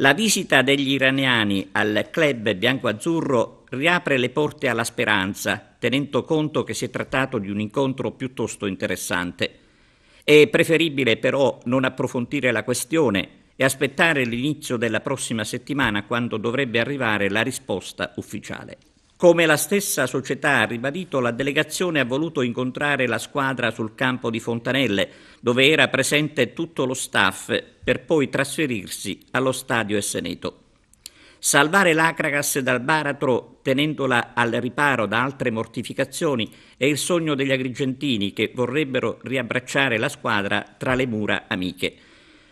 La visita degli iraniani al club bianco-azzurro riapre le porte alla speranza, tenendo conto che si è trattato di un incontro piuttosto interessante. È preferibile però non approfondire la questione e aspettare l'inizio della prossima settimana, quando dovrebbe arrivare la risposta ufficiale. Come la stessa società ha ribadito, la delegazione ha voluto incontrare la squadra sul campo di Fontanelle, dove era presente tutto lo staff, per poi trasferirsi allo stadio Esseneto. Salvare l'Acragas dal baratro, tenendola al riparo da altre mortificazioni, è il sogno degli agrigentini, che vorrebbero riabbracciare la squadra tra le mura amiche.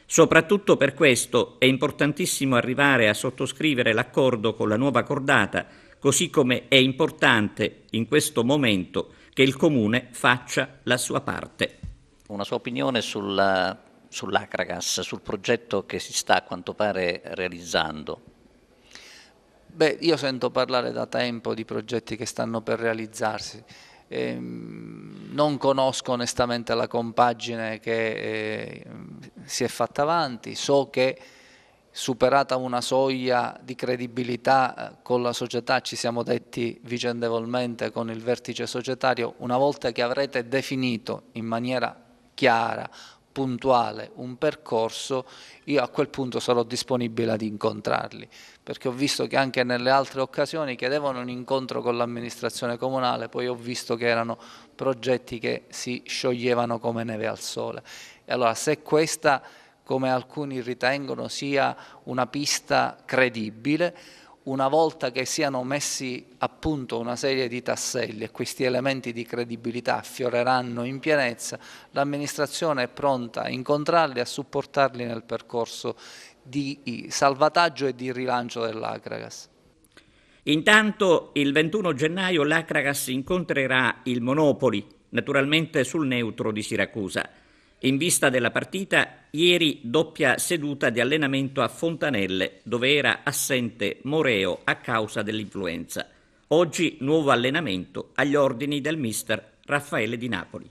Soprattutto per questo è importantissimo arrivare a sottoscrivere l'accordo con la nuova cordata, così come è importante in questo momento che il Comune faccia la sua parte. Una sua opinione sull'Acragas, sul progetto che si sta a quanto pare realizzando? Beh, io sento parlare da tempo di progetti che stanno per realizzarsi. Non conosco onestamente la compagine che si è fatta avanti, so che superata una soglia di credibilità con la società, ci siamo detti vicendevolmente con il vertice societario, una volta che avrete definito in maniera chiara, puntuale, un percorso, io a quel punto sarò disponibile ad incontrarli, perché ho visto che anche nelle altre occasioni chiedevano un incontro con l'amministrazione comunale, poi ho visto che erano progetti che si scioglievano come neve al sole. E allora, se questa, come alcuni ritengono, sia una pista credibile, una volta che siano messi a punto una serie di tasselli e questi elementi di credibilità affioreranno in pienezza, l'amministrazione è pronta a incontrarli e a supportarli nel percorso di salvataggio e di rilancio dell'Acragas. Intanto il 21 gennaio l'Acragas incontrerà il Monopoli, naturalmente sul neutro di Siracusa. In vista della partita, ieri doppia seduta di allenamento a Fontanelle, dove era assente Moreo a causa dell'influenza. Oggi nuovo allenamento agli ordini del mister Raffaele Di Napoli.